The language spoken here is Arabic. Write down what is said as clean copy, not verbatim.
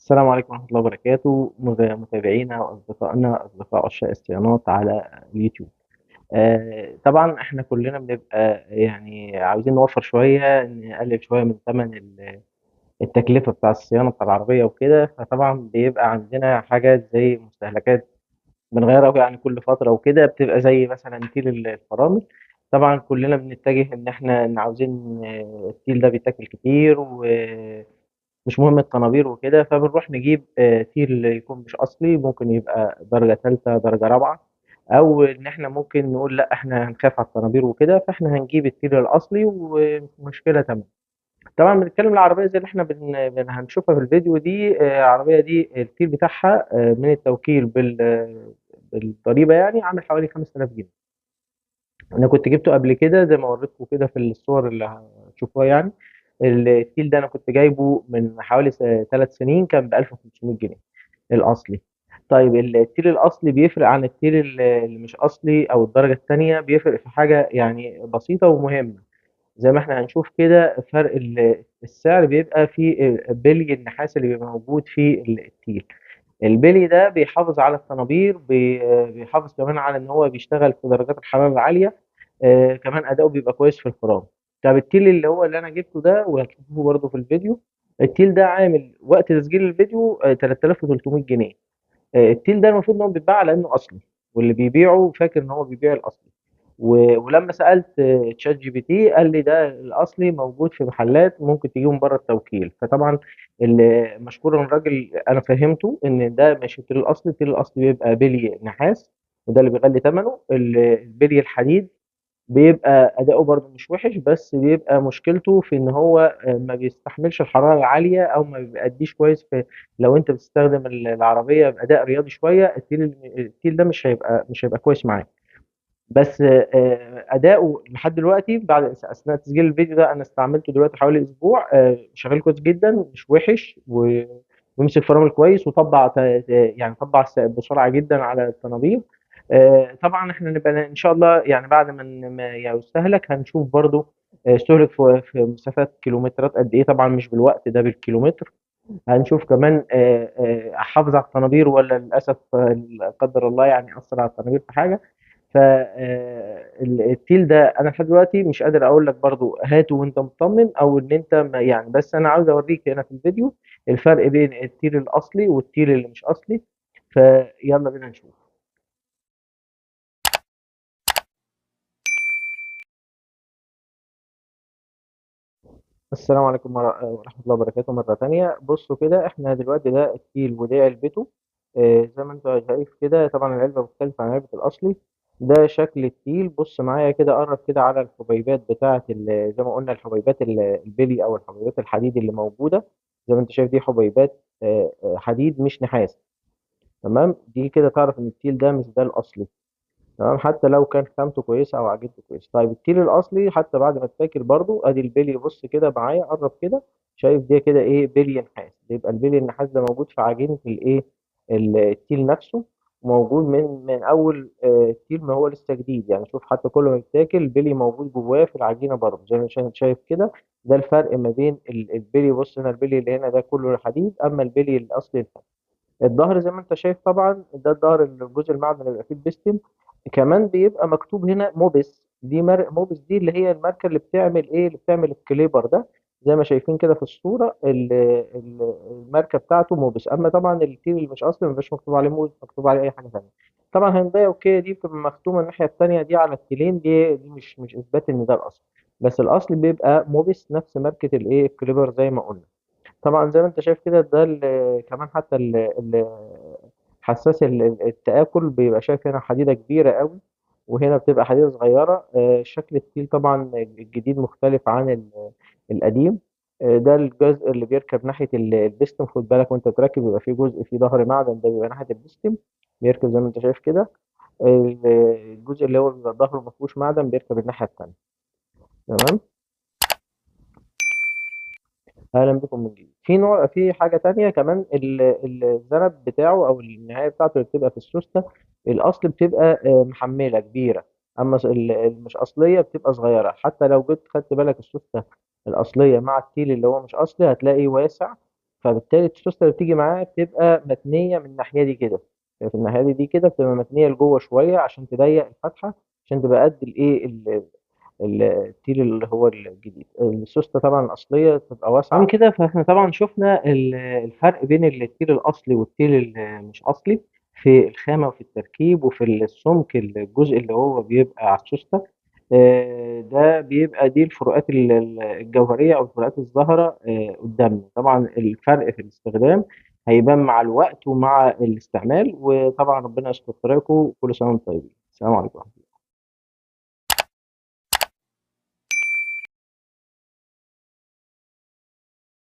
السلام عليكم ورحمة الله وبركاته متابعينا وأصدقائنا أصدقاء عشاق الصيانات على اليوتيوب. طبعا احنا كلنا بنبقى يعني عاوزين نوفر شوية، نقلل شوية من ثمن التكلفة بتاع الصيانة بتاع العربية وكده. فطبعا بيبقى عندنا حاجات زي مستهلكات بنغيرها يعني كل فترة وكده، بتبقى زي مثلا تيل الفرامل. طبعا كلنا بنتجه ان احنا عاوزين التيل ده بيتاكل كتير مش مهم الطنابير وكده، فبنروح نجيب تيل يكون مش اصلي، ممكن يبقى درجه ثالثه درجه رابعه، او ان احنا ممكن نقول لا احنا هنخاف على الطنابير وكده، فاحنا هنجيب التيل الاصلي ومشكله تمام. طبعا بنتكلم العربيه زي اللي احنا هنشوفها في الفيديو دي. العربيه دي التيل بتاعها من التوكيل بالضريبه يعني عامل حوالي 5000 جنيه. انا كنت جبته قبل كده زي ما وريتكم كده في الصور اللي هتشوفوها يعني. التيل ده انا كنت جايبه من حوالي 3 سنين، كان ب 1500 جنيه الاصلي. طيب التيل الاصلي بيفرق عن التيل اللي مش اصلي او الدرجه الثانيه، بيفرق في حاجه يعني بسيطه ومهمه. زي ما احنا هنشوف كده فرق السعر بيبقى في بلي النحاس اللي بيبقى موجود في التيل. البلي ده بيحافظ على الطنابير، بيحافظ كمان على ان هو بيشتغل في درجات الحراره العاليه. كمان اداؤه بيبقى كويس في الفرامل. طب التيل اللي هو اللي انا جبته ده وهتشوفوه برده في الفيديو، التيل ده عامل وقت تسجيل الفيديو 3300 جنيه. التيل ده المفروض ان هو بيتباع على انه اصلي، واللي بيبيعه فاكر ان هو بيبيع الاصلي. ولما سالت تشات جي بي تي قال لي ده الاصلي موجود في محلات ممكن تجيبه من بره التوكيل. فطبعا مشكور الراجل، انا فهمته ان ده مش التيل الاصلي. التيل الاصلي بيبقى بلي نحاس، وده اللي بيغلي ثمنه. البلي الحديد بيبقى اداؤه برضه مش وحش، بس بيبقى مشكلته في ان هو ما بيستحملش الحراره العاليه، او ما بيأديش كويس في لو انت بتستخدم العربيه باداء رياضي شويه. التيل ده مش هيبقى كويس معاك. بس اداؤه لحد دلوقتي بعد اثناء تسجيل الفيديو ده، انا استعملته دلوقتي حوالي اسبوع، شغال كويس جدا مش وحش ويمسك فرامل كويس، وطبع يعني طبع بسرعه جدا على الطنابير. طبعا احنا نبقى ان شاء الله يعني بعد ما يستهلك هنشوف برضو استهلك في مسافات كيلومترات قد ايه، طبعا مش بالوقت ده بالكيلومتر. هنشوف كمان حافظ على الطنابير ولا للاسف لا قدر الله يعني اثر على الطنابير في حاجه. فالتيل ده انا لحد دلوقتي مش قادر اقول لك برضو هاته وانت مطمن، او ان انت يعني، بس انا عاوز اوريك هنا في الفيديو الفرق بين التيل الاصلي والتيل اللي مش اصلي. فيلا بينا نشوف. السلام عليكم ورحمة الله وبركاته مرة تانية. بصوا كده، احنا دلوقتي ده التيل ودي علبته. زي ما انت شايف كده، طبعا العلبة مختلفة عن علبة الأصلي. ده شكل التيل. بص معايا كده، قرب كده على الحبيبات بتاعة زي ما قلنا الحبيبات البلي أو الحبيبات الحديد اللي موجودة. زي ما انت شايف دي حبيبات حديد مش نحاس. تمام، دي كده تعرف ان التيل ده مش ده الأصلي. تمام، حتى لو كان خامته كويسه او عجينته كويسه. طيب التيل الاصلي حتى بعد ما تاكل برضو ادي البلي. بص كده معايا، قرب كده. شايف دي كده ايه؟ بلي نحاس. يبقى البلي النحاس ده موجود في عجينه الايه؟ التيل نفسه. موجود من اول التيل ما هو لسه جديد يعني. شوف حتى كل ما يتاكل البلي موجود جواه في العجينه برضه زي ما انت شايف كده. ده الفرق ما بين البلي. بص هنا البلي اللي هنا ده كله حديد، اما البلي الاصلي الظهر زي ما انت شايف طبعا. ده الظهر الجزء المعدن اللي بيبقى فيه البستم. كمان بيبقى مكتوب هنا موبس. دي موبس دي اللي هي الماركه اللي بتعمل ايه؟ اللي بتعمل الكليبر ده. زي ما شايفين كده في الصوره الماركه بتاعته موبس. اما طبعا التيل اللي مش اصلي مبيبقاش مكتوب عليه موبس، مكتوب عليه اي حاجه ثانيه. طبعا هندايا اوكي دي بتبقى مختومه الناحيه الثانيه دي على التيلين. دي مش اثبات ان ده الاصل، بس الاصل بيبقى موبس نفس ماركه الايه؟ الكليبر زي ما قلنا. طبعا زي ما انت شايف كده ده كمان حتى حساس التآكل بيبقى شايف هنا حديدة كبيرة قوي، وهنا بتبقى حديدة صغيرة. شكل التيل طبعا الجديد مختلف عن القديم. ده الجزء اللي بيركب ناحية البستم. خد بالك وانت بتركب بيبقى فيه جزء فيه ظهر معدن، ده بيبقى ناحية البستم، بيركب زي ما انت شايف كده. الجزء اللي هو بيبقى ظهره ما فيهوش معدن بيركب الناحية التانية. تمام. اهلا بكم من جديد. في نوع، في حاجه تانية كمان، الذنب بتاعه او النهايه بتاعته اللي بتبقى في السوسته الاصل بتبقى محمله كبيره، اما المش اصليه بتبقى صغيره. حتى لو جيت خدت بالك السوسته الاصليه مع التيل اللي هو مش اصلي هتلاقي واسع. فبالتالي السوسته اللي بتيجي معاه بتبقى متنيه من الناحيه دي كده، يعني في الناحيه دي كده بتبقى متنيه لجوه شويه عشان تضيق الفتحه، عشان تبقى قد الايه التيل اللي هو الجديد. السوسته طبعا الاصليه تبقى واسعه من كده. فاحنا طبعا شفنا الفرق بين التيل الاصلي والتيل مش اصلي في الخامه وفي التركيب وفي السمك، الجزء اللي هو بيبقى على السوسته. ده بيبقى دي الفروقات الجوهريه او الفروقات الظاهره قدامنا. طبعا الفرق في الاستخدام هيبان مع الوقت ومع الاستعمال. وطبعا ربنا يستر طريقكم، كل سنه وانتم طيبين. السلام عليكم.